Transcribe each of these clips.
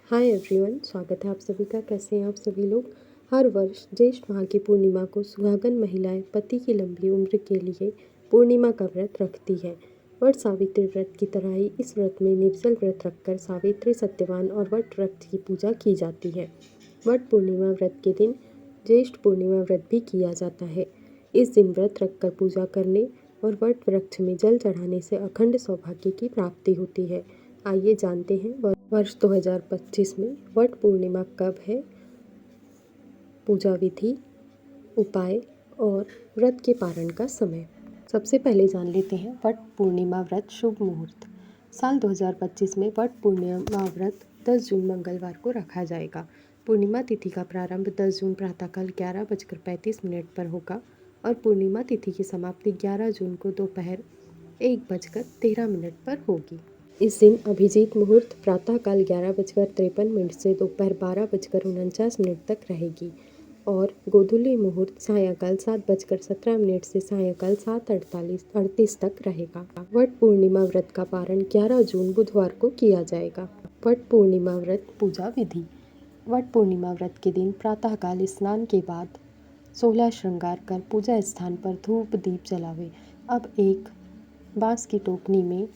Hi everyone, स्वागत है आप सभी का। कैसे हैं आप सभी लोग। हर वर्ष ज्येष्ठ माह की पूर्णिमा को सुहागन महिलाएं पति की लंबी उम्र के लिए पूर्णिमा का व्रत रखती है। वट सावित्री व्रत की तरह ही इस व्रत में निर्जल व्रत रखकर सावित्री, सत्यवान और वट वृक्ष की पूजा की जाती है। वट पूर्णिमा व्रत के दिन ज्येष्ठ पूर्णिमा व्रत भी किया जाता है। इस दिन व्रत रखकर पूजा करने और वट वृक्ष में जल चढ़ाने से अखंड सौभाग्य की प्राप्ति होती है। आइए जानते हैं वर्ष 2025 में वट पूर्णिमा कब है, पूजा विधि, उपाय और व्रत के पारण का समय। सबसे पहले जान लेते हैं वट पूर्णिमा व्रत शुभ मुहूर्त। साल 2025 में वट पूर्णिमा व्रत 10 जून मंगलवार को रखा जाएगा। पूर्णिमा तिथि का प्रारंभ 10 जून प्रातःकाल 11:35 पर होगा और पूर्णिमा तिथि की समाप्ति 11 जून को दोपहर 1:13 पर होगी। इस दिन अभिजीत मुहूर्त प्रातःकाल 11:53 से दोपहर 12:49 तक रहेगी और गोधूली मुहूर्त सायंकाल 7:17 से सायंकाल 7:38 तक रहेगा। वट पूर्णिमा व्रत का पारण 11 जून बुधवार को किया जाएगा। वट पूर्णिमा व्रत पूजा विधि। वट पूर्णिमा व्रत के दिन प्रातःकाल स्नान के बाद 16 श्रृंगार कर पूजा स्थान पर धूप दीप जलावे। अब एक बांस की टोकनी में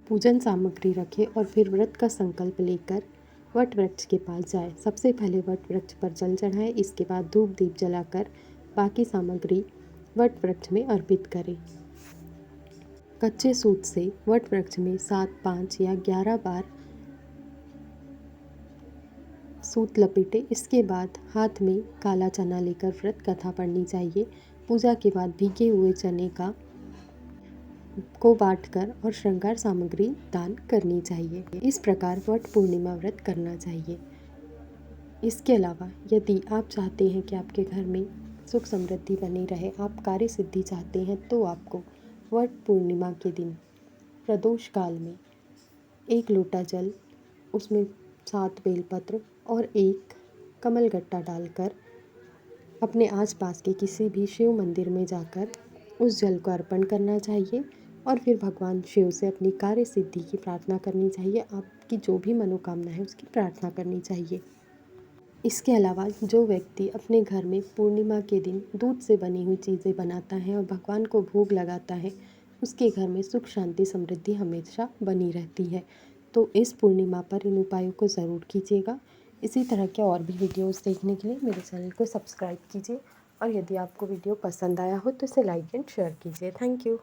पूजन सामग्री रखें और फिर व्रत का संकल्प लेकर वट वृक्ष के पास जाए। सबसे पहले वट वृक्ष पर जल चढ़ाएं, इसके बाद धूप दीप जलाकर बाकी सामग्री वट वृक्ष में अर्पित करें। कच्चे सूत से वट वृक्ष में 7, 5 या 11 बार सूत लपेटे। इसके बाद हाथ में काला चना लेकर व्रत कथा पढ़नी चाहिए। पूजा के बाद भीगे हुए चने को बांटकर और श्रृंगार सामग्री दान करनी चाहिए। इस प्रकार वट पूर्णिमा व्रत करना चाहिए। इसके अलावा यदि आप चाहते हैं कि आपके घर में सुख समृद्धि बनी रहे, आप कार्य सिद्धि चाहते हैं, तो आपको वट पूर्णिमा के दिन प्रदोष काल में 1 लोटा जल, उसमें 7 बेलपत्र और 1 कमलगट्टा डालकर अपने आसपास के किसी भी शिव मंदिर में जाकर उस जल को अर्पण करना चाहिए और फिर भगवान शिव से अपनी कार्य सिद्धि की प्रार्थना करनी चाहिए। आपकी जो भी मनोकामना है उसकी प्रार्थना करनी चाहिए। इसके अलावा जो व्यक्ति अपने घर में पूर्णिमा के दिन दूध से बनी हुई चीज़ें बनाता है और भगवान को भोग लगाता है, उसके घर में सुख शांति समृद्धि हमेशा बनी रहती है। तो इस पूर्णिमा पर इन उपायों को ज़रूर कीजिएगा। इसी तरह के और भी वीडियोस देखने के लिए मेरे चैनल को सब्सक्राइब कीजिए और यदि आपको वीडियो पसंद आया हो तो इसे लाइक एंड शेयर कीजिए। Thank you.